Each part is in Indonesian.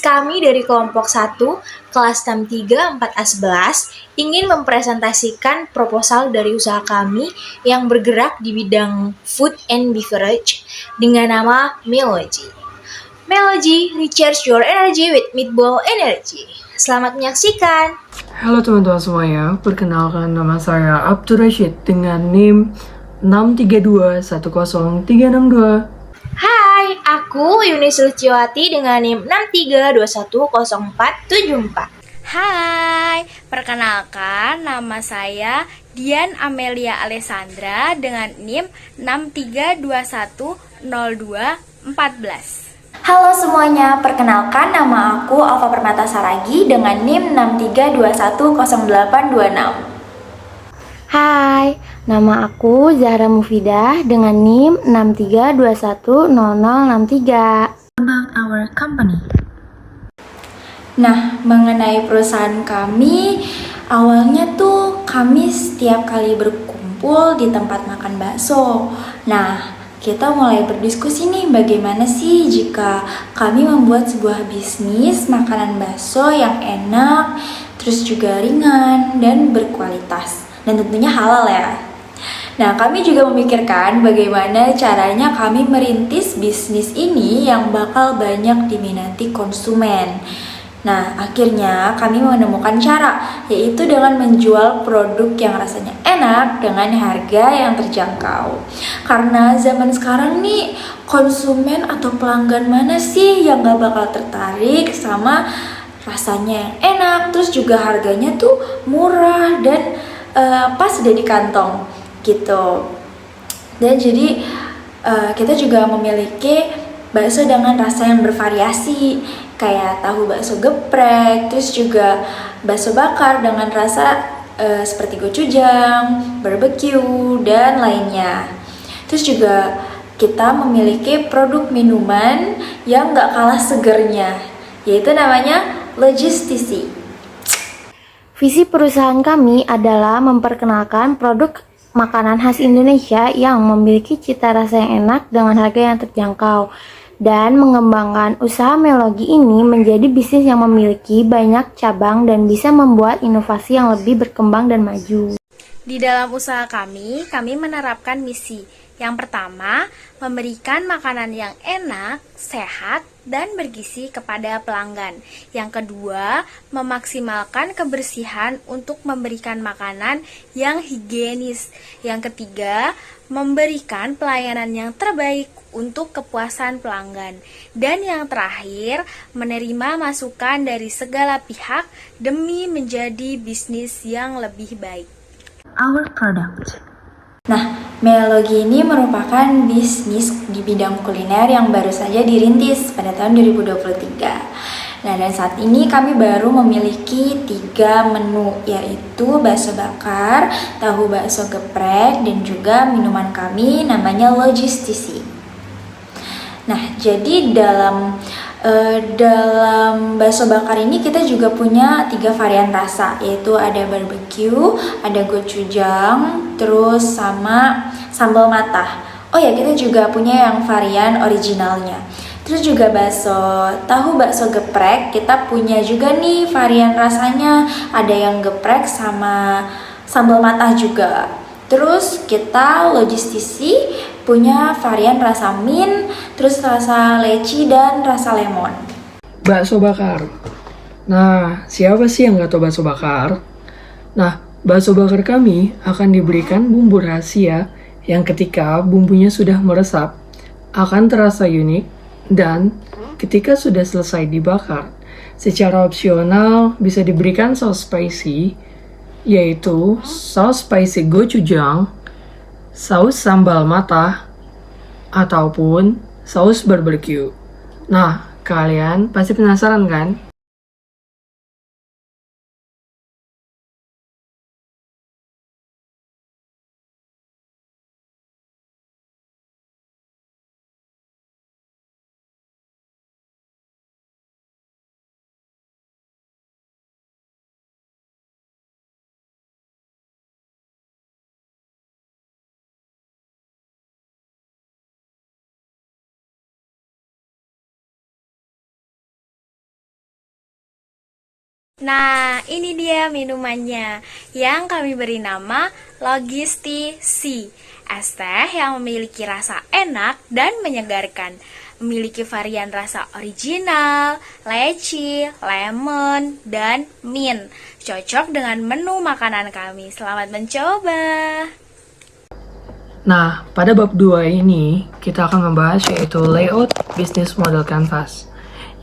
kami dari kelompok 1, kelas 63 4A11 ingin mempresentasikan proposal dari usaha kami yang bergerak di bidang food and beverage dengan nama Melogy. Melogy, recharge your energy with Meatball Energy. Selamat menyaksikan. Halo teman-teman semuanya, perkenalkan nama saya Abdur Rashid dengan NIM 632100362. Hai, aku Yunis Luciwati dengan NIM 632100474. Hai, perkenalkan nama saya Dian Amelia Alessandra dengan NIM 632102414. Halo semuanya, perkenalkan nama aku Alfa Permata Saragi dengan NIM 632100826. Hai, nama aku Zahra Mufidah dengan NIM 632100063. About our company. Nah, mengenai perusahaan kami, awalnya tuh kami setiap kali berkumpul di tempat makan bakso. Nah, kita mulai berdiskusi nih bagaimana sih jika kami membuat sebuah bisnis makanan bakso yang enak, terus juga ringan dan berkualitas, dan tentunya halal ya. Nah, kami juga memikirkan bagaimana caranya kami merintis bisnis ini yang bakal banyak diminati konsumen. Nah, akhirnya kami menemukan cara, yaitu dengan menjual produk yang rasanya enak dengan harga yang terjangkau. Karena zaman sekarang nih, konsumen atau pelanggan mana sih yang gak bakal tertarik sama rasanya yang enak, terus juga harganya tuh murah dan pas udah di kantong gitu. Dan jadi kita juga memiliki bakso dengan rasa yang bervariasi, kayak tahu bakso geprek, terus juga bakso bakar dengan rasa seperti gochujang, barbecue, dan lainnya. Terus juga kita memiliki produk minuman yang gak kalah segernya, yaitu namanya Logistisi. Visi perusahaan kami adalah memperkenalkan produk makanan khas Indonesia yang memiliki cita rasa yang enak dengan harga yang terjangkau, dan mengembangkan usaha Melogy ini menjadi bisnis yang memiliki banyak cabang dan bisa membuat inovasi yang lebih berkembang dan maju. Di dalam usaha kami menerapkan misi. Yang pertama, memberikan makanan yang enak, sehat, dan bergizi kepada pelanggan. Yang kedua, memaksimalkan kebersihan untuk memberikan makanan yang higienis. Yang ketiga, memberikan pelayanan yang terbaik untuk kepuasan pelanggan. Dan yang terakhir, menerima masukan dari segala pihak demi menjadi bisnis yang lebih baik. Our product. Nah, Melogy ini merupakan bisnis di bidang kuliner yang baru saja dirintis pada tahun 2023. Nah, dan saat ini kami baru memiliki 3 menu, yaitu bakso bakar, tahu bakso geprek, dan juga minuman kami namanya Logistisi. Nah, jadi dalam bakso bakar ini kita juga punya 3 varian rasa, yaitu ada barbecue, ada gochujang, terus sama sambal matah. Oh ya, kita juga punya yang varian originalnya. Terus juga tahu bakso geprek, kita punya juga nih varian rasanya, ada yang geprek sama sambal matah juga. Terus kita Logistisi punya varian rasa mint, terus rasa leci, dan rasa lemon. Bakso bakar. Nah, siapa sih yang gak tahu bakso bakar? Nah, bakso bakar kami akan diberikan bumbu rahasia yang ketika bumbunya sudah meresap, akan terasa unik, dan ketika sudah selesai dibakar, secara opsional bisa diberikan saus spicy, yaitu saus spicy gochujang, saus sambal matah, ataupun saus barbecue. Nah, kalian pasti penasaran kan? Nah, ini dia minumannya yang kami beri nama Logisti C. Es teh yang memiliki rasa enak dan menyegarkan. Memiliki varian rasa original, leci, lemon, dan mint. Cocok dengan menu makanan kami. Selamat mencoba. Nah, pada bab 2 ini kita akan membahas yaitu layout business model canvas.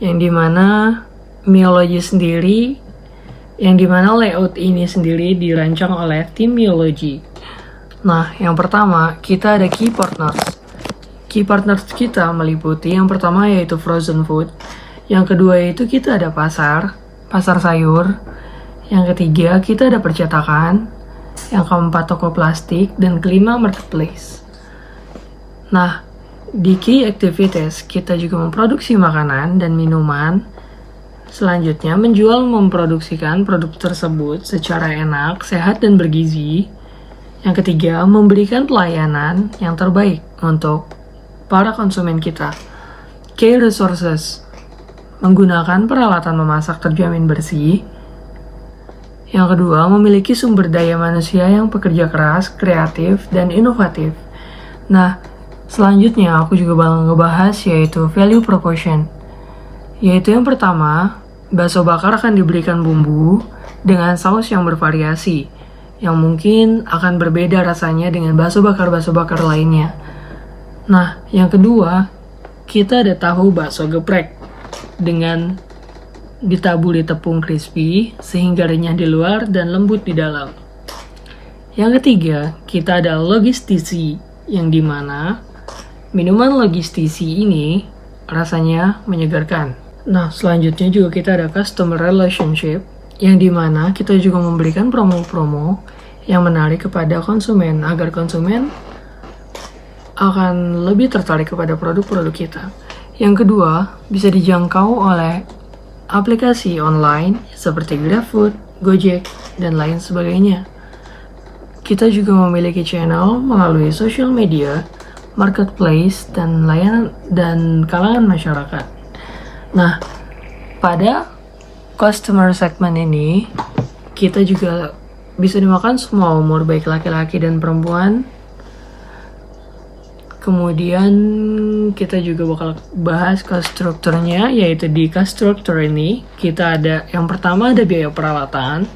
Yang dimana Miology sendiri, yang dimana layout ini sendiri dirancang oleh tim Miology. Nah, yang pertama kita ada key partners. Key partners kita meliputi yang pertama yaitu frozen food, yang kedua itu kita ada pasar sayur, yang ketiga kita ada percetakan, yang keempat toko plastik, dan kelima marketplace. Nah, di key activities kita juga memproduksi makanan dan minuman. Selanjutnya menjual memproduksikan produk tersebut secara enak, sehat, dan bergizi. Yang ketiga memberikan pelayanan yang terbaik untuk para konsumen kita. Key resources menggunakan peralatan memasak terjamin bersih. Yang kedua, memiliki sumber daya manusia yang pekerja keras, kreatif, dan inovatif. Nah, selanjutnya aku juga bakal ngebahas yaitu value proportion. Yaitu yang pertama, bakso bakar akan diberikan bumbu dengan saus yang bervariasi, yang mungkin akan berbeda rasanya dengan bakso bakar lainnya. Nah, yang kedua, kita ada tahu bakso geprek dengan ditaburi tepung crispy sehingga renyah di luar dan lembut di dalam. Yang ketiga, kita ada logistisi, yang dimana minuman logistisi ini rasanya menyegarkan. Nah, selanjutnya juga kita ada customer relationship, yang dimana kita juga memberikan promo-promo yang menarik kepada konsumen agar konsumen akan lebih tertarik kepada produk-produk kita. Yang kedua, bisa dijangkau oleh aplikasi online seperti GrabFood, Gojek, dan lain sebagainya. Kita juga memiliki channel melalui social media, marketplace, dan layanan dan kalangan masyarakat. Nah, pada customer segment ini, kita juga bisa dimakan semua umur, baik laki-laki dan perempuan. Kemudian kita juga bakal bahas cost structure-nya, yaitu di cost structure ini kita ada yang pertama ada biaya peralatan,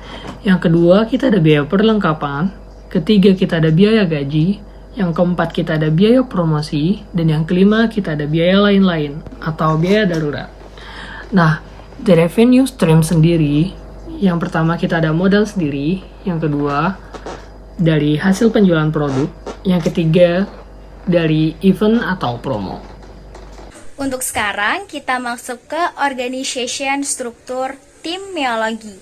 yang kedua kita ada biaya perlengkapan, ketiga kita ada biaya gaji, yang keempat kita ada biaya promosi, dan yang kelima kita ada biaya lain-lain atau biaya darurat. Nah, di revenue stream sendiri, yang pertama kita ada modal sendiri, yang kedua dari hasil penjualan produk, yang ketiga dari event atau promo. Untuk sekarang kita masuk ke organization struktur tim Miology.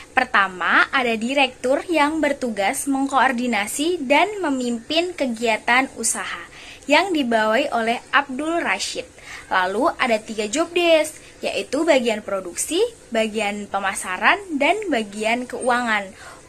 Pertama, ada direktur yang bertugas mengkoordinasi dan memimpin kegiatan usaha yang dibawahi oleh Abdul Rashid. Lalu ada 3 job desk, yaitu bagian produksi, bagian pemasaran, dan bagian keuangan.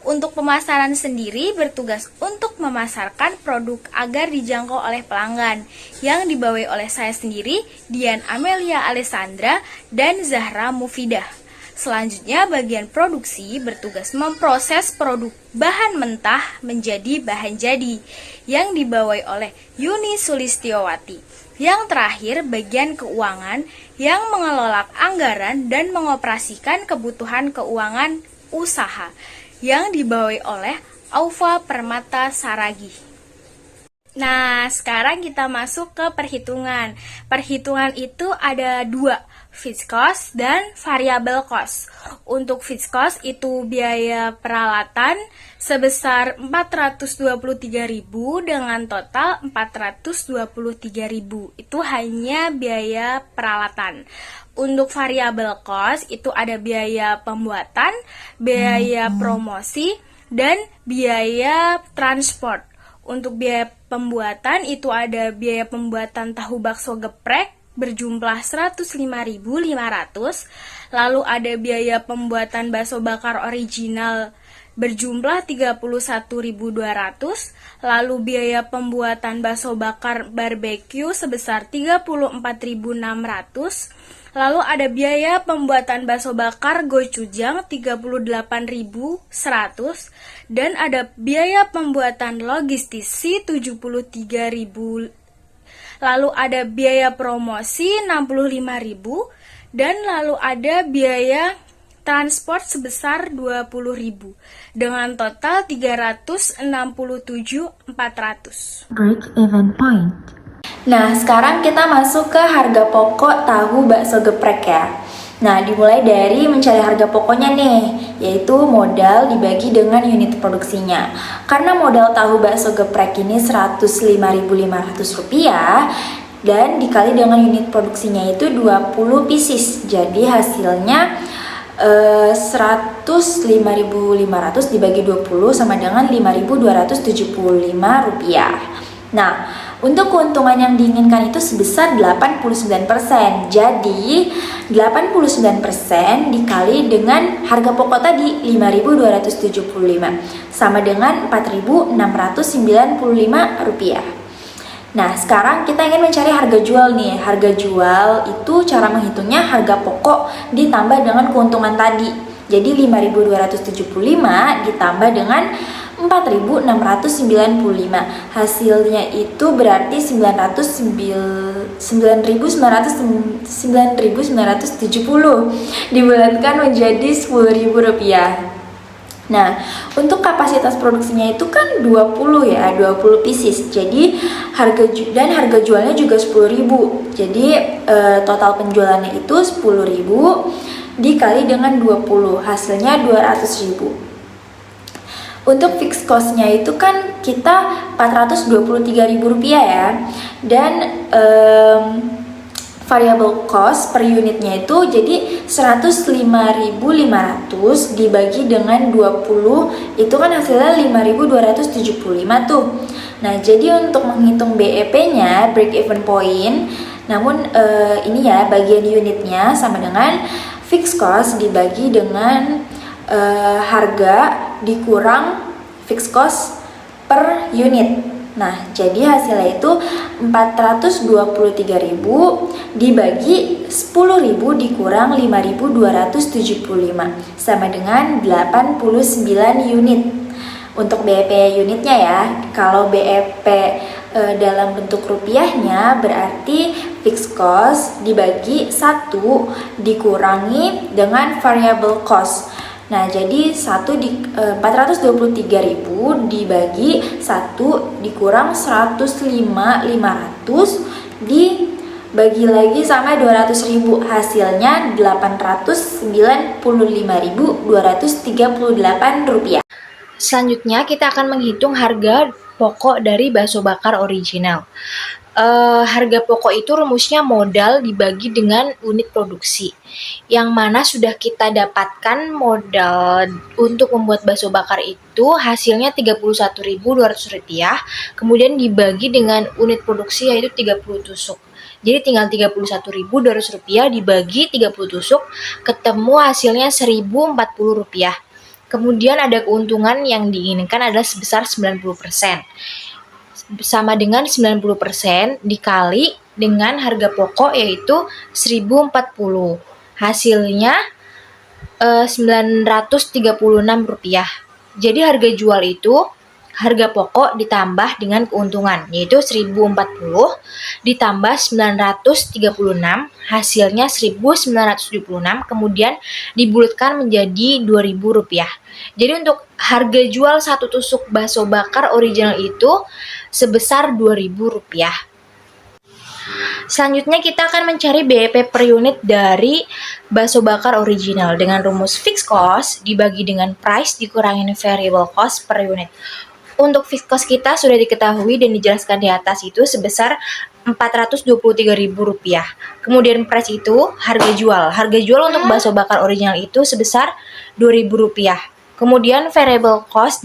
Untuk pemasaran sendiri bertugas untuk memasarkan produk agar dijangkau oleh pelanggan yang dibawahi oleh saya sendiri, Dian Amelia Alessandra, dan Zahra Mufidah. Selanjutnya bagian produksi bertugas memproses produk bahan mentah menjadi bahan jadi yang dibawahi oleh Yuni Sulistiowati. Yang terakhir bagian keuangan yang mengelola anggaran dan mengoperasikan kebutuhan keuangan usaha yang dibawahi oleh Aufa Permata Saragi. Nah, sekarang kita masuk ke perhitungan. Perhitungan itu ada 2, fixed cost dan variable cost. Untuk fixed cost itu biaya peralatan sebesar 423.000 dengan total 423.000. Itu hanya biaya peralatan. Untuk variable cost itu ada biaya pembuatan, biaya promosi, dan biaya transport. Untuk biaya pembuatan itu ada biaya pembuatan tahu bakso geprek berjumlah 105.500, lalu ada biaya pembuatan bakso bakar original berjumlah 31.200, lalu biaya pembuatan bakso bakar barbecue sebesar 34.600, lalu ada biaya pembuatan bakso bakar gochujang 38.100, dan ada biaya pembuatan logistis 73.000. Lalu ada biaya promosi 65.000, dan lalu ada biaya transport sebesar 20.000 dengan total 367.400. Break even point. Nah, sekarang kita masuk ke harga pokok tahu bakso geprek ya. Nah, dimulai dari mencari harga pokoknya nih, yaitu modal dibagi dengan unit produksinya. Karena modal tahu bakso geprek ini Rp105.500 dan dikali dengan unit produksinya itu 20 pieces. Jadi hasilnya 105.500 dibagi 20 sama dengan Rp5.275. Nah, untuk keuntungan yang diinginkan itu sebesar 89%. Jadi 89% dikali dengan harga pokok tadi Rp5.275 sama dengan Rp4.695. Nah, sekarang kita ingin mencari harga jual nih. Harga jual itu cara menghitungnya harga pokok ditambah dengan keuntungan tadi. Jadi Rp5.275 ditambah dengan Rp4.695. Hasilnya itu berarti Rp9.970 dibulatkan menjadi Rp10.000. Nah, untuk kapasitas produksinya itu kan 20 ya, 20 pieces. Jadi harga jualnya juga 10.000. Jadi total penjualannya itu 10.000 dikali dengan 20, hasilnya 200.000. Untuk fixed cost-nya itu kan kita Rp423.000 ya. Dan variable cost per unitnya itu jadi 105.500 dibagi dengan 20, itu kan hasilnya 5.275 tuh. Nah, jadi untuk menghitung BEP-nya, break even point, namun ini ya bagian unitnya sama dengan fixed cost dibagi dengan harga dikurang fixed cost per unit. Nah, jadi hasilnya itu 423.000 dibagi 10.000 dikurang 5.275 sama dengan 89 unit. Untuk BEP unitnya ya, kalau BEP dalam bentuk rupiahnya berarti fixed cost dibagi 1 dikurangi dengan variable cost. Nah, jadi 423.000 dibagi 1 dikurang 105.500 dibagi lagi sama 200.000, hasilnya Rp895.238. Selanjutnya kita akan menghitung harga pokok dari bakso bakar original. Harga pokok itu rumusnya modal dibagi dengan unit produksi, yang mana sudah kita dapatkan modal untuk membuat bakso bakar itu hasilnya Rp31.200, kemudian dibagi dengan unit produksi yaitu 30 tusuk. Jadi tinggal Rp31.200 dibagi 30 tusuk, ketemu hasilnya Rp1.040. Kemudian ada keuntungan yang diinginkan adalah sebesar 90%. Sama dengan 90% dikali dengan harga pokok yaitu Rp1.040. Hasilnya Rp936. Jadi harga jual itu harga pokok ditambah dengan keuntungan yaitu Rp1.040 ditambah Rp936, hasilnya Rp1.976, kemudian dibulatkan menjadi Rp2.000. Jadi untuk harga jual satu tusuk bakso bakar original itu sebesar Rp2.000. Selanjutnya kita akan mencari BEP per unit dari bakso bakar original dengan rumus fixed cost dibagi dengan price dikurangin variable cost per unit. Untuk fixed cost kita sudah diketahui dan dijelaskan di atas itu sebesar Rp423.000. Kemudian price itu harga jual. Harga jual untuk bakso bakar original itu sebesar Rp2.000. Kemudian variable cost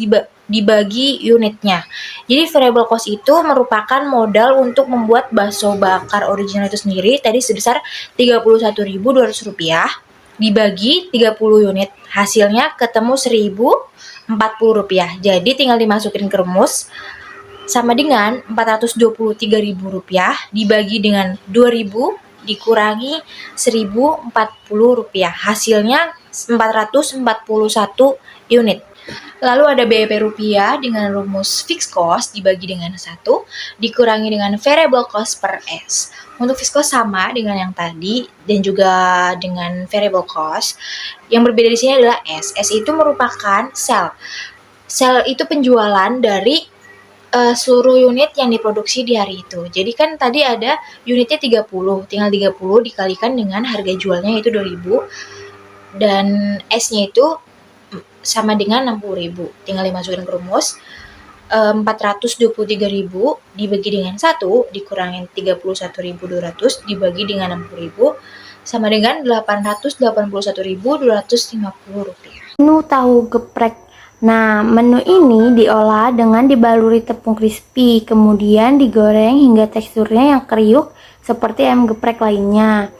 dibagi unitnya. Jadi variable cost itu merupakan modal untuk membuat bakso bakar original itu sendiri tadi sebesar Rp31.200 dibagi 30 unit. Hasilnya ketemu Rp1.040. Jadi tinggal dimasukin ke rumus sama dengan Rp423.000 dibagi dengan 2.000 dikurangi Rp1.040. Hasilnya 441 unit. Lalu ada BEP rupiah dengan rumus fixed cost dibagi dengan 1 dikurangi dengan variable cost per S. Untuk fixed cost sama dengan yang tadi dan juga dengan variable cost. Yang berbeda di sini adalah S. S itu merupakan sell. Sell itu penjualan dari seluruh unit yang diproduksi di hari itu. Jadi kan tadi ada unitnya 30, tinggal 30 dikalikan dengan harga jualnya yaitu 2.000 dan S-nya itu sama dengan 60.000. Tinggal dimasukin ke rumus 423.000 dibagi dengan 1 dikurangin 31.200 dibagi dengan 60.000 sama dengan Rp881.250. Menu tahu geprek. Nah, menu ini diolah dengan dibaluri tepung crispy, kemudian digoreng hingga teksturnya yang kriuk seperti ayam geprek lainnya.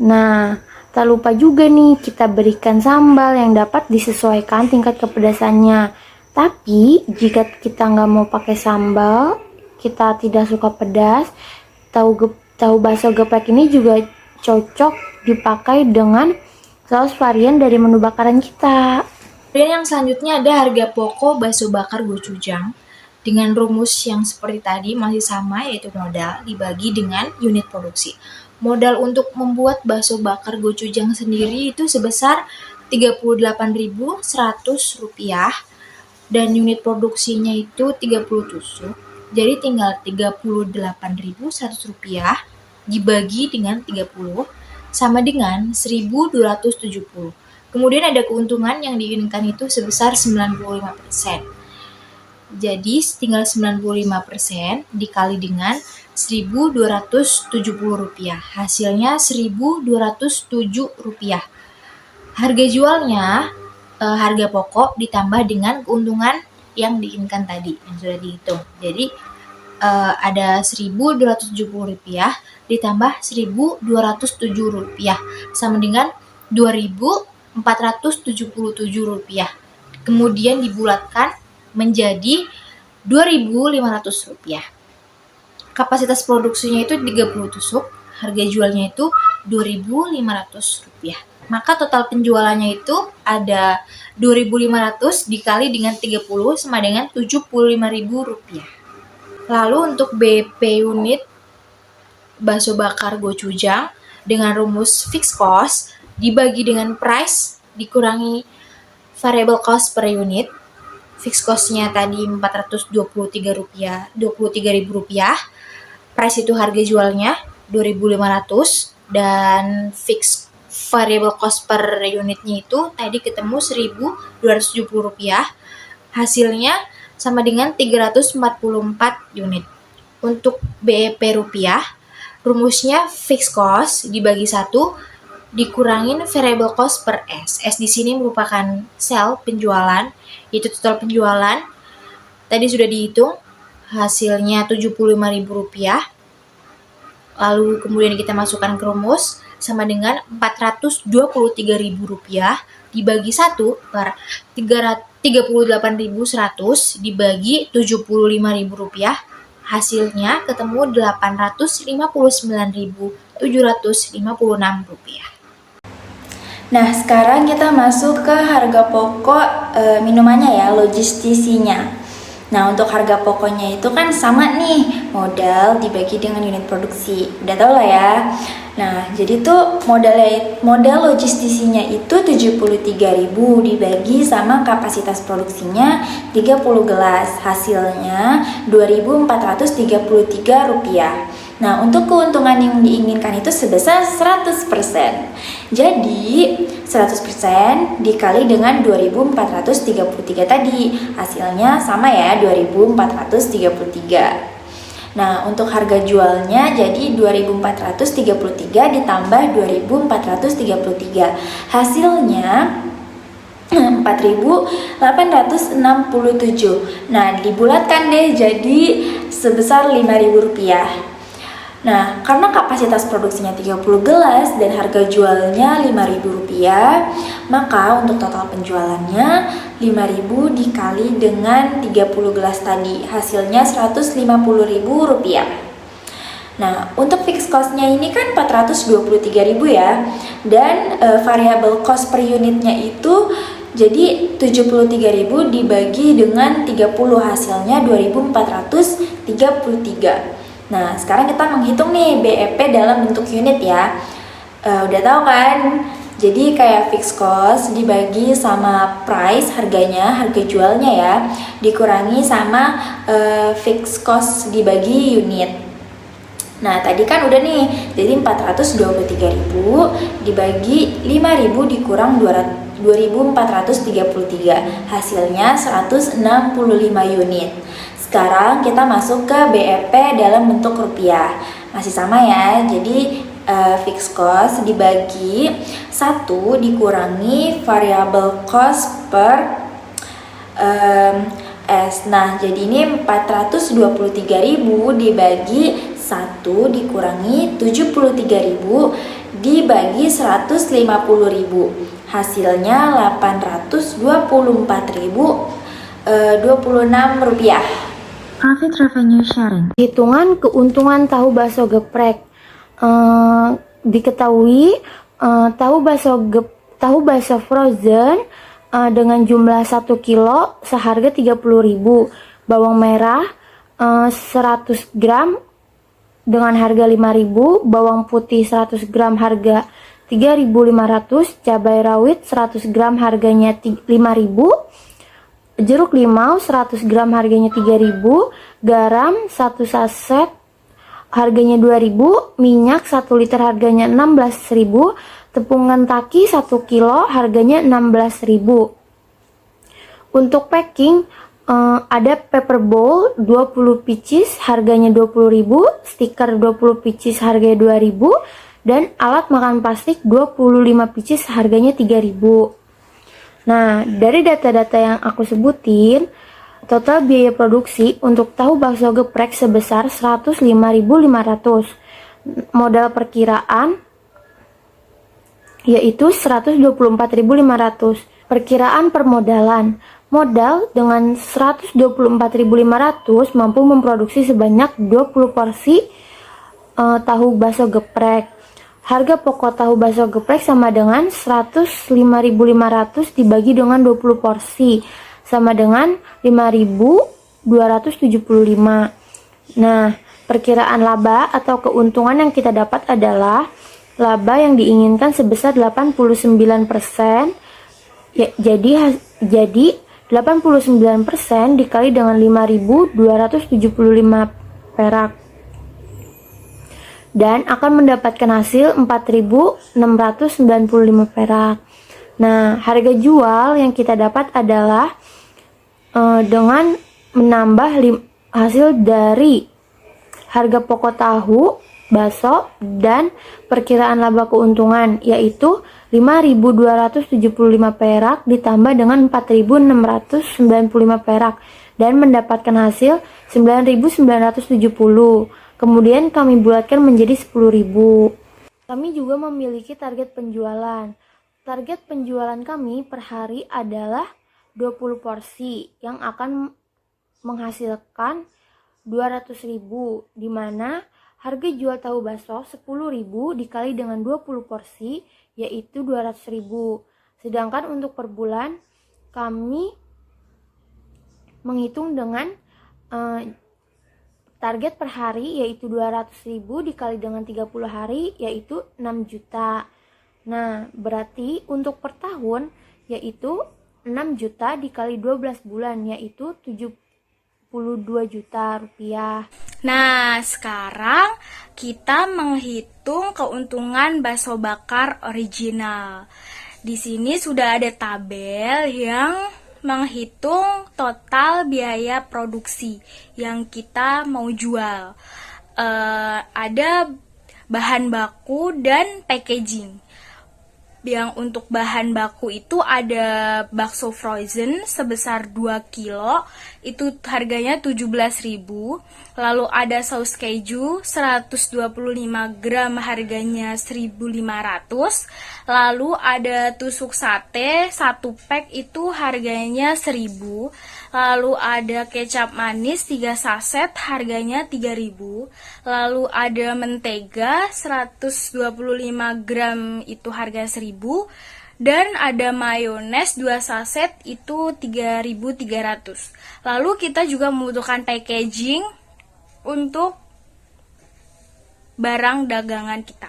Nah, tak lupa juga nih kita berikan sambal yang dapat disesuaikan tingkat kepedasannya. Tapi jika kita nggak mau pakai sambal, kita tidak suka pedas, tahu bakso geprek ini juga cocok dipakai dengan saus varian dari menu bakaran kita. Kemudian yang selanjutnya ada harga pokok bakso bakar gochujang dengan rumus yang seperti tadi masih sama yaitu modal dibagi dengan unit produksi. Modal untuk membuat bakso bakar gochujang sendiri itu sebesar Rp38.100 dan unit produksinya itu 30 tusuk. Jadi tinggal Rp38.100 dibagi dengan 30 sama dengan 1.270. Kemudian ada keuntungan yang diinginkan itu sebesar 95%. Jadi tinggal 95% dikali dengan Rp1.270. Hasilnya Rp1.207. Harga jualnya harga pokok ditambah dengan keuntungan yang diinginkan tadi yang sudah dihitung. Jadi ada Rp1.270 ditambah Rp1.207 sama dengan Rp2.477. Kemudian dibulatkan menjadi Rp2.500. Kapasitas produksinya itu 30 tusuk, harga jualnya itu Rp2.500. Maka total penjualannya itu ada 2.500 dikali dengan 30 sama dengan Rp75.000. Lalu untuk BP unit bakso bakar gochujang dengan rumus fixed cost dibagi dengan price dikurangi variable cost per unit. Fixed cost-nya tadi Rp423.000. Price itu harga jualnya Rp2.500 dan fixed variable cost per unitnya itu tadi ketemu Rp1.270. Hasilnya sama dengan 344 unit. Untuk BEP rupiah, rumusnya fixed cost dibagi 1 dikurangin variable cost per S. S di sini merupakan sell penjualan, yaitu total penjualan. Tadi sudah dihitung, hasilnya Rp75.000. Lalu kemudian kita masukkan ke rumus sama dengan Rp423.000 dibagi 1 per 38.100 dibagi Rp75.000. Hasilnya ketemu Rp859.756. Nah, sekarang kita masuk ke harga pokok minumannya ya, logistisinya. Nah, untuk harga pokoknya itu kan sama nih, modal dibagi dengan unit produksi. Udah tau lah ya. Nah, jadi tuh modal logistisinya itu 73.000 dibagi sama kapasitas produksinya 30 gelas. Hasilnya Rp2.433. Nah, untuk keuntungan yang diinginkan itu sebesar 100%. Jadi, 100% dikali dengan 2.433 tadi. Hasilnya sama ya, 2.433. Nah, untuk harga jualnya jadi 2.433 ditambah 2.433. Hasilnya 4.867. Nah, dibulatkan deh jadi sebesar Rp5.000. Nah, karena kapasitas produksinya 30 gelas dan harga jualnya Rp5.000, maka untuk total penjualannya 5.000 dikali dengan 30 gelas tadi, hasilnya Rp150.000. Nah, untuk fixed cost-nya ini kan 423.000 ya. Dan variable cost per unitnya itu jadi 73.000 dibagi dengan 30, hasilnya 2.433. Nah, sekarang kita menghitung nih BEP dalam bentuk unit ya. Udah tahu kan? Jadi kayak fixed cost dibagi sama price, harganya, harga jualnya ya, dikurangi sama fixed cost dibagi unit. Nah, tadi kan udah nih, jadi 423.000 dibagi 5.000 dikurang 2.433, hasilnya 165 unit. Sekarang kita masuk ke BEP dalam bentuk rupiah. Masih sama ya, jadi fixed cost dibagi 1 dikurangi variable cost per S. Nah, jadi ini 423.000 dibagi 1 dikurangi 73.000 dibagi 150.000. Hasilnya 824.026 rupiah. Profit revenue sharing. Hitungan keuntungan tahu bakso geprek. Diketahui tahu bakso frozen dengan jumlah 1 kilo seharga 30.000, bawang merah 100 gram dengan harga 5.000, bawang putih 100 gram harga 3.500, cabai rawit 100 gram harganya 5.000, jeruk limau 100 gram harganya 3.000, garam 1 saset harganya 2.000, minyak 1 liter harganya 16.000, tepung mentaki 1 kilo harganya 16.000. Untuk packing ada paper bowl 20 pieces harganya 20.000, stiker 20 pieces harganya 2.000, dan alat makan plastik 25 pieces harganya 3.000. Nah, dari data-data yang aku sebutin, total biaya produksi untuk tahu bakso geprek sebesar 105.500. Modal perkiraan yaitu 124.500. Perkiraan permodalan. Modal dengan 124.500 mampu memproduksi sebanyak 20 porsi tahu bakso geprek. Harga pokok tahu bakso geprek sama dengan 105.500 dibagi dengan 20 porsi, sama dengan 5.275. Nah, perkiraan laba atau keuntungan yang kita dapat adalah laba yang diinginkan sebesar 89%, jadi 89% dikali dengan 5.275 perak, dan akan mendapatkan hasil 4.695 perak. Nah, harga jual yang kita dapat adalah dengan menambah hasil dari harga pokok tahu, bakso, dan perkiraan laba keuntungan, yaitu 5.275 perak ditambah dengan 4.695 perak, dan mendapatkan hasil 9.970. Kemudian kami bulatkan menjadi 10.000. Kami juga memiliki target penjualan. Target penjualan kami per hari adalah 20 porsi yang akan menghasilkan 200.000, di mana harga jual tahu bakso 10.000 dikali dengan 20 porsi yaitu 200.000. Sedangkan untuk per bulan kami menghitung dengan target per hari yaitu 200.000 dikali dengan 30 hari yaitu 6 juta. Nah, berarti untuk per tahun yaitu 6 juta dikali 12 bulan yaitu 72 juta rupiah. Nah, sekarang kita menghitung keuntungan bakso bakar original. Di sini sudah ada tabel yang menghitung total biaya produksi yang kita mau jual. Ada bahan baku dan packaging. Yang untuk bahan baku itu ada bakso frozen sebesar 2 kilo, itu harganya 17.000. Lalu ada saus keju 125 gram harganya 1.500. Lalu ada tusuk sate 1 pack itu harganya 1.000. Lalu ada kecap manis 3 saset harganya 3.000. Lalu ada mentega 125 gram itu harga 1.000. Dan ada mayones 2 saset itu 3.300. Lalu kita juga membutuhkan packaging untuk barang dagangan kita.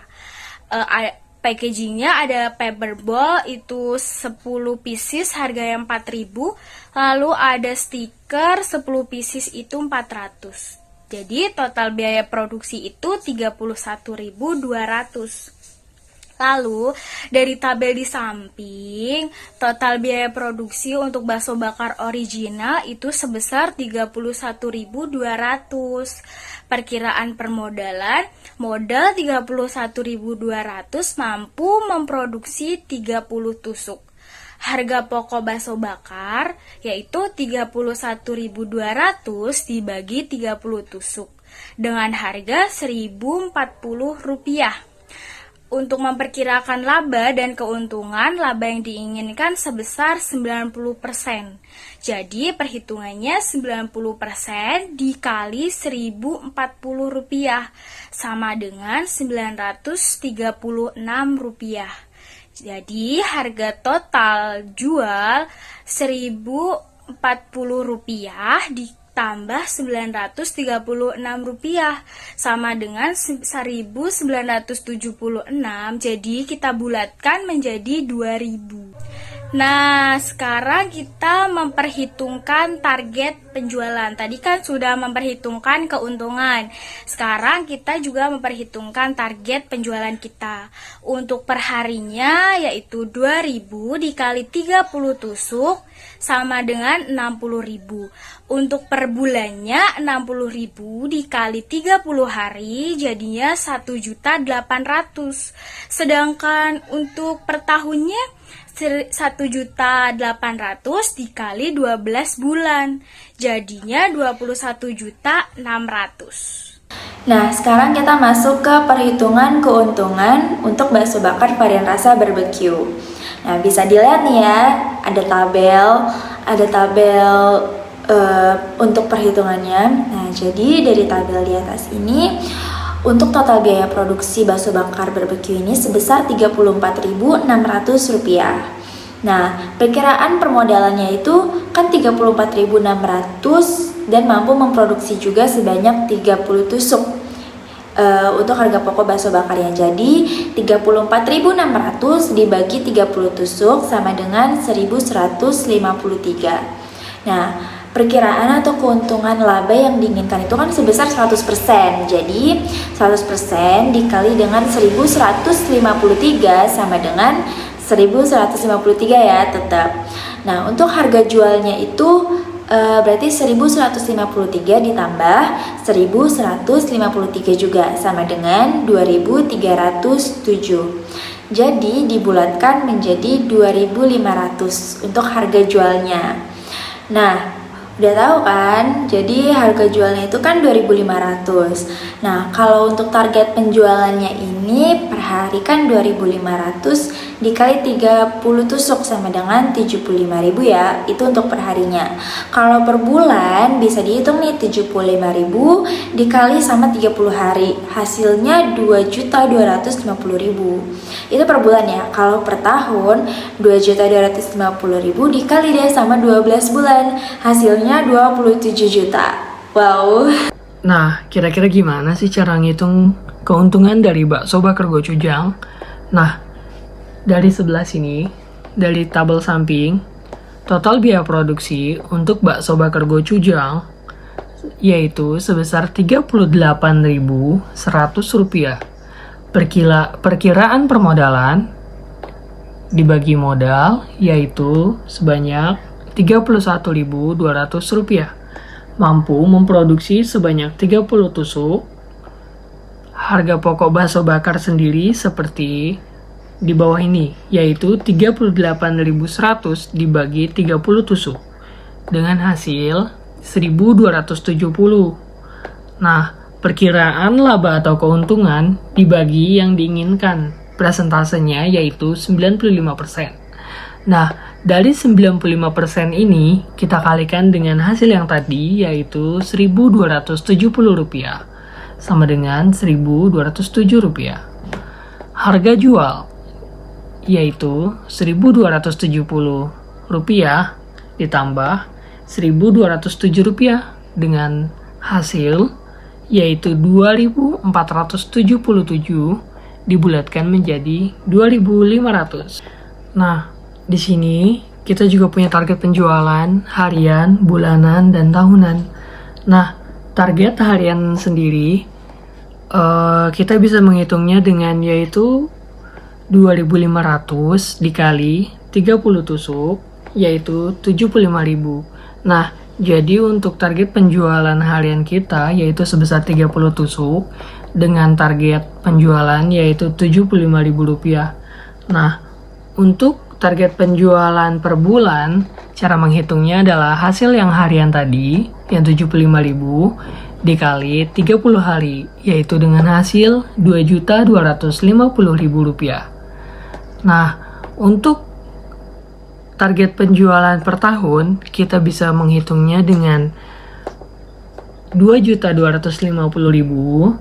Packagingnya ada paper ball itu 10 pieces harganya 4.000. Lalu ada stiker 10 pieces itu 400. Jadi total biaya produksi itu 31.200. Lalu, dari tabel di samping, total biaya produksi untuk bakso bakar original itu sebesar 31.200. Perkiraan permodalan, modal 31.200 mampu memproduksi 30 tusuk. Harga pokok bakso bakar yaitu 31.200 dibagi 30 tusuk dengan harga Rp1.040. Untuk memperkirakan laba dan keuntungan, laba yang diinginkan sebesar 90%. Jadi perhitungannya 90% dikali Rp1.040 sama dengan Rp936. Jadi harga total jual Rp1.040 ditambah Rp936 sama dengan Rp1.976. Jadi kita bulatkan menjadi 2.000. Nah, sekarang kita memperhitungkan target penjualan. Tadi kan sudah memperhitungkan keuntungan. Sekarang kita juga memperhitungkan target penjualan kita. Untuk perharinya yaitu 2.000 dikali 30 tusuk sama dengan 60.000. Untuk per bulannya 60.000 dikali 30 hari jadinya 1.800.000. Sedangkan untuk per tahunnya 1.800.000 dikali 12 bulan jadinya 21.600.000. Nah, sekarang kita masuk ke perhitungan keuntungan untuk bakso bakar varian rasa barbecue. Nah, bisa dilihat nih ya, ada tabel untuk perhitungannya. Nah, jadi dari tabel di atas ini, untuk total biaya produksi bakso bakar barbecue ini sebesar Rp34.600. Nah, perkiraan permodalannya itu kan 34.600 dan mampu memproduksi juga sebanyak 30 tusuk. Untuk harga pokok bakso bakarnya jadi 34.600 dibagi 30 tusuk sama dengan 1.153. Nah, perkiraan atau keuntungan laba yang diinginkan itu kan sebesar 100%. Jadi 100% dikali dengan 1.153 sama dengan 1.153 ya tetap. Nah, untuk harga jualnya itu berarti 1.153 ditambah 1.153 juga sama dengan 2.307. Jadi dibulatkan menjadi 2.500 untuk harga jualnya. Nah, udah tahu kan? Jadi harga jualnya itu kan 2.500. Nah, kalau untuk target penjualannya ini per hari kan 2.500 dikali 30 tusuk sama dengan 75.000 ya. Itu untuk per harinya. Kalau per bulan bisa dihitung nih 75.000 dikali sama 30 hari. Hasilnya 2.250.000. Itu per bulan ya. Kalau per tahun 2.250.000 dikali deh sama 12 bulan. Hasilnya 27 juta. Wow. Nah, kira-kira gimana sih cara ngitung keuntungan dari bakso bakar gochujang? Nah, dari sebelah sini, dari tabel samping, total biaya produksi untuk bakso bakar gochujang yaitu sebesar Rp38.100. Perkiraan permodalan dibagi modal yaitu sebanyak Rp31.200. Mampu memproduksi sebanyak 30 tusuk. Harga pokok bakso bakar sendiri seperti di bawah ini, yaitu 38.100 dibagi 30 tusuk dengan hasil 1.270. Nah, perkiraan laba atau keuntungan dibagi yang diinginkan, presentasenya yaitu 95%. Nah, dari 95% ini kita kalikan dengan hasil yang tadi yaitu Rp1.270 sama dengan Rp1.207. Harga jual yaitu Rp1.270 ditambah Rp1.207 dengan hasil yaitu 2.477 dibulatkan menjadi 2.500. Nah, di sini kita juga punya target penjualan harian, bulanan, dan tahunan. Nah, target harian sendiri kita bisa menghitungnya dengan yaitu 2.500 dikali 30 tusuk yaitu 75.000. Nah, jadi untuk target penjualan harian kita yaitu sebesar 30 tusuk dengan target penjualan yaitu Rp75.000. Nah, untuk target penjualan per bulan, cara menghitungnya adalah hasil yang harian tadi yang 75.000 dikali 30 hari yaitu dengan hasil Rp2.250.000. Nah, untuk target penjualan per tahun, kita bisa menghitungnya dengan 2.250.000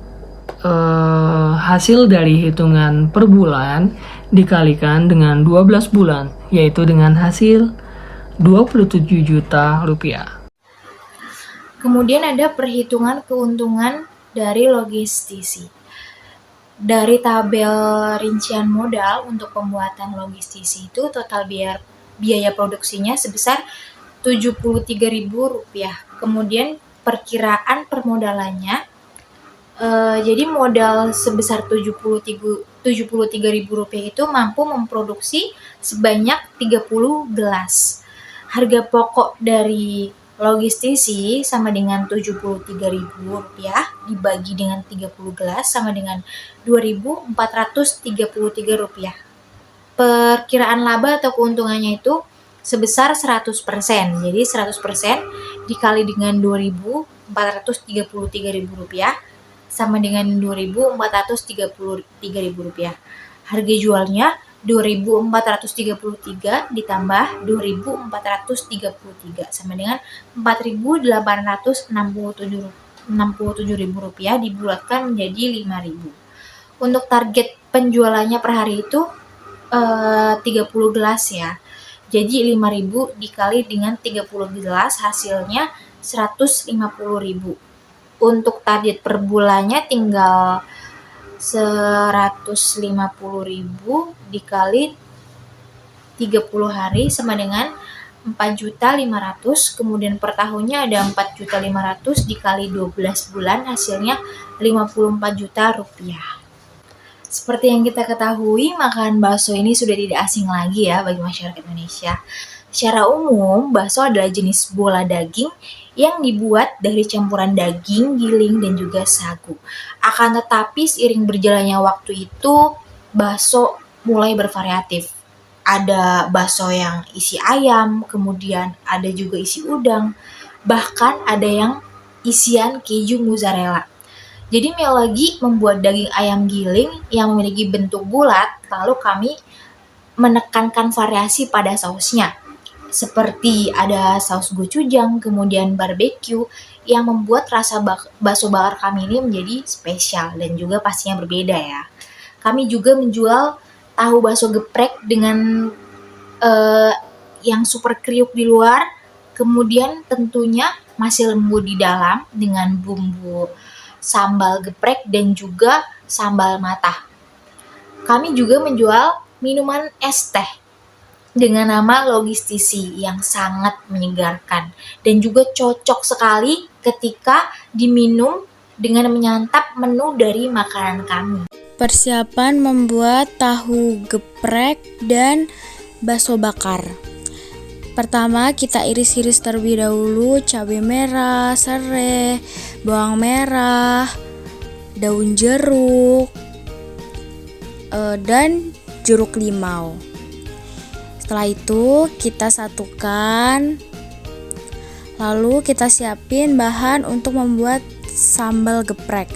hasil dari hitungan per bulan dikalikan dengan 12 bulan, yaitu dengan hasil Rp27 juta. Kemudian ada perhitungan keuntungan dari logistisi. Dari tabel rincian modal untuk pembuatan logistisi itu total biaya produksinya sebesar Rp73.000. Kemudian perkiraan permodalannya jadi modal sebesar Rp73.000 itu mampu memproduksi sebanyak 30 gelas. Harga pokok dari logistisi sama dengan Rp73.000 dibagi dengan 30 gelas sama dengan Rp2.433. Perkiraan laba atau keuntungannya itu sebesar 100%. Jadi 100% dikali dengan Rp2.433 sama dengan Rp2.433. Harga jualnya Rp2.433 ditambah Rp2.433 sama dengan Rp4.867 dibulatkan menjadi Rp5.000. Untuk target penjualannya per hari itu 30 gelas ya. Jadi 5.000 dikali dengan 30 gelas hasilnya 150.000. Untuk target per bulannya tinggal 150.000 dikali 30 hari sama dengan 4.500.000. Kemudian per tahunnya ada 4.500.000 dikali 12 bulan hasilnya Rp54 juta. Seperti yang kita ketahui, makanan bakso ini sudah tidak asing lagi ya bagi masyarakat Indonesia. Secara umum, bakso adalah jenis bola daging yang dibuat dari campuran daging, giling, dan juga sagu. Akan tetapi seiring berjalannya waktu itu, bakso mulai bervariatif. Ada bakso yang isi ayam, kemudian ada juga isi udang, bahkan ada yang isian keju mozzarella. Jadi Melody membuat daging ayam giling yang memiliki bentuk bulat, lalu kami menekankan variasi pada sausnya. Seperti ada saus gochujang, kemudian barbecue yang membuat rasa bakso bakar kami ini menjadi spesial dan juga pastinya berbeda ya. Kami juga menjual tahu bakso geprek dengan yang super kriuk di luar, kemudian tentunya masih lembut di dalam dengan bumbu sambal geprek dan juga sambal matah. Kami juga menjual minuman es teh dengan nama logistisi yang sangat menyegarkan dan juga cocok sekali ketika diminum dengan menyantap menu dari makanan kami. Persiapan membuat tahu geprek dan bakso bakar. Pertama, kita iris-iris terlebih dahulu cabai merah, serai, bawang merah, daun jeruk, dan jeruk limau. Setelah itu kita satukan. Lalu kita siapin bahan untuk membuat sambal geprek.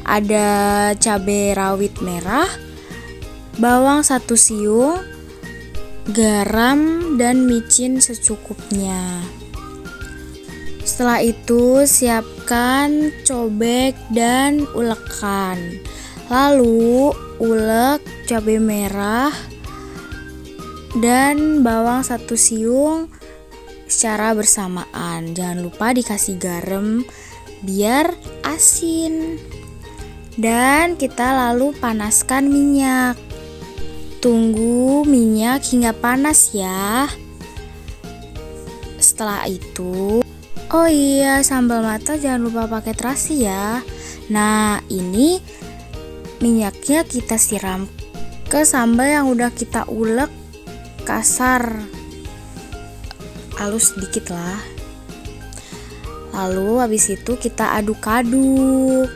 Ada cabai rawit merah, bawang 1 siung, garam dan micin secukupnya. Setelah itu siapkan cobek dan ulekan. Lalu ulek cabai merah dan bawang 1 siung secara bersamaan. Jangan lupa dikasih garam biar asin. Dan kita lalu panaskan minyak. Tunggu minyak hingga panas ya. Setelah itu, oh iya, sambal mata jangan lupa pakai terasi ya. Nah, ini minyaknya kita siram ke sambal yang udah kita ulek kasar, halus sedikit lah. Lalu habis itu kita aduk-aduk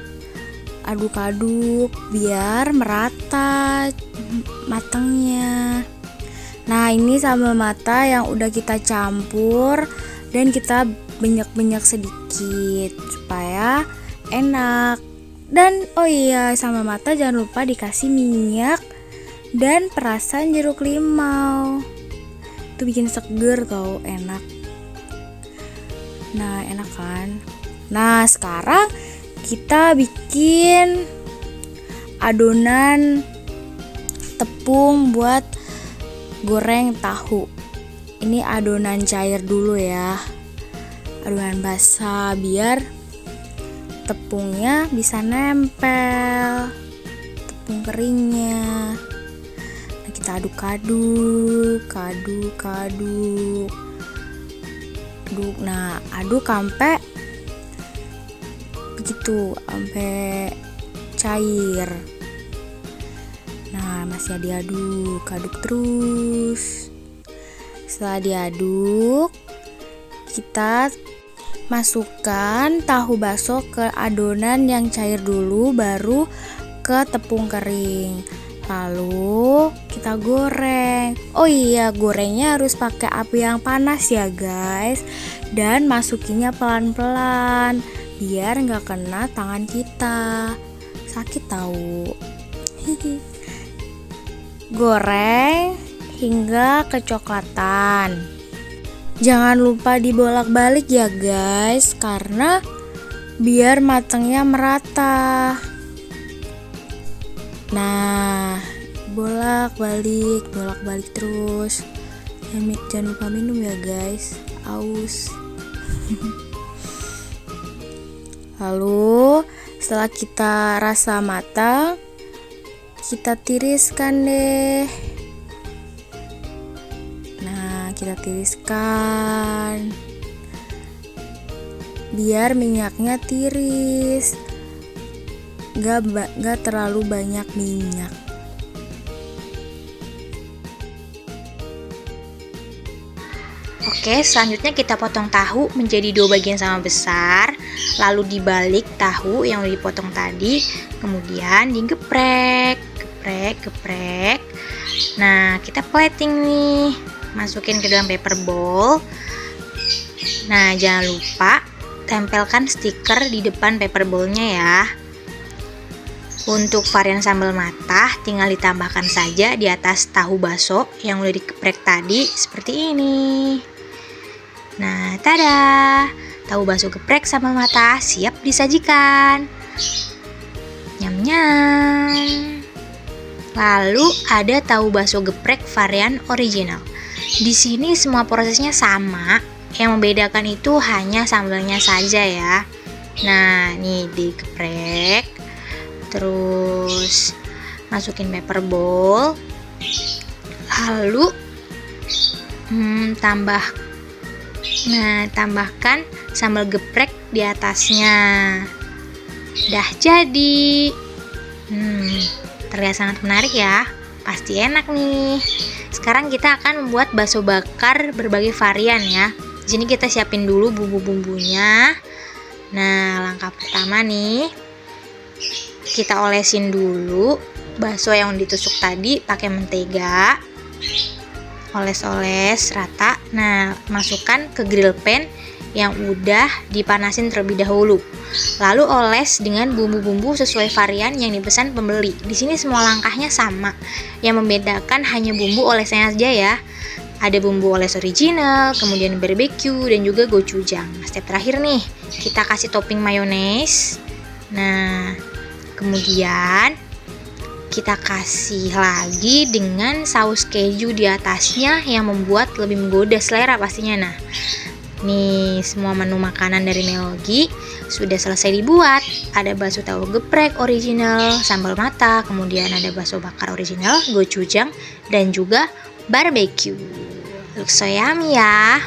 biar merata matangnya. Nah, ini sambal mata yang udah kita campur dan kita banyak-banyak sedikit supaya enak. Dan oh iya, sambal mata jangan lupa dikasih minyak dan perasan jeruk limau. Itu bikin seger tau, enak. Nah, enak kan? Nah, sekarang kita bikin adonan tepung buat goreng tahu. Ini adonan cair dulu ya, adonan basah biar tepungnya bisa nempel, tepung keringnya. Nah, kita aduk-aduk. Nah, aduk sampai begitu, sampai cair. Nah, masih diaduk terus. Setelah diaduk, kita masukkan tahu bakso ke adonan yang cair dulu, baru ke tepung kering. Lalu kita goreng. Oh iya, gorengnya harus pakai api yang panas ya guys. Dan masukinnya pelan-pelan biar nggak kena tangan kita, sakit tahu. Goreng hingga kecoklatan. Jangan lupa dibolak-balik ya guys, karena biar matangnya merata. Nah, bolak-balik terus. Jangan lupa minum ya guys, aus. Lalu setelah kita rasa matang, kita tiriskan deh. Nah, kita tiriskan biar minyaknya tiris, gak terlalu banyak minyak. Oke, selanjutnya kita potong tahu menjadi 2 bagian sama besar, lalu dibalik tahu yang udah dipotong tadi, kemudian digeprek. Nah, kita plating nih, masukin ke dalam paper bowl. Nah, jangan lupa tempelkan stiker di depan paper bowlnya ya. Untuk varian sambal mata, tinggal ditambahkan saja di atas tahu bakso yang udah digeprek tadi seperti ini. Nah, tada! Tahu bakso geprek sambal mata siap disajikan. Nyam-nyam. Lalu ada tahu bakso geprek varian original. Di sini semua prosesnya sama, yang membedakan itu hanya sambalnya saja ya. Nah, nih digeprek, terus masukin paper bowl, lalu tambahkan sambal geprek di atasnya. Dah jadi. Terlihat sangat menarik ya. Pasti enak nih. Sekarang kita akan membuat bakso bakar berbagai varian ya. Di sini kita siapin dulu bumbu-bumbunya. Nah, langkah pertama nih, kita olesin dulu bakso yang ditusuk tadi pakai mentega. Oles-oles rata. Nah, masukkan ke grill pan yang udah dipanasin terlebih dahulu. Lalu oles dengan bumbu-bumbu sesuai varian yang dipesan pembeli. Di sini semua langkahnya sama. Yang membedakan hanya bumbu olesnya aja ya. Ada bumbu oles original, kemudian barbecue, dan juga gochujang. Step terakhir nih, kita kasih topping mayones. Nah, kemudian kita kasih lagi dengan saus keju di atasnya yang membuat lebih menggoda selera pastinya. Nah, nih semua menu makanan dari Neogi sudah selesai dibuat. Ada bakso tahu geprek original, sambal mata, kemudian ada bakso bakar original, gochujang, dan juga barbecue. Looks so yummy ya.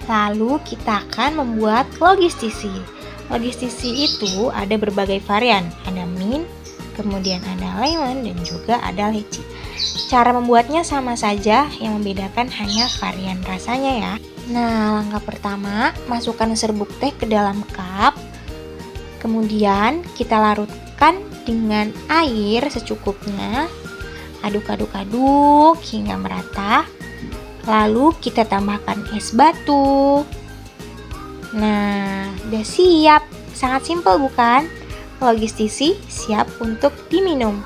Lalu kita akan membuat logistisi. Logistisi itu ada berbagai varian, ada mint, kemudian ada lemon, dan juga ada leci. Cara membuatnya sama saja, yang membedakan hanya varian rasanya ya. Nah, langkah pertama, masukkan serbuk teh ke dalam cup. Kemudian kita larutkan dengan air secukupnya. Aduk-aduk-aduk hingga merata. Lalu kita tambahkan es batu. Nah, udah siap. Sangat simpel bukan? Logistisi siap untuk diminum.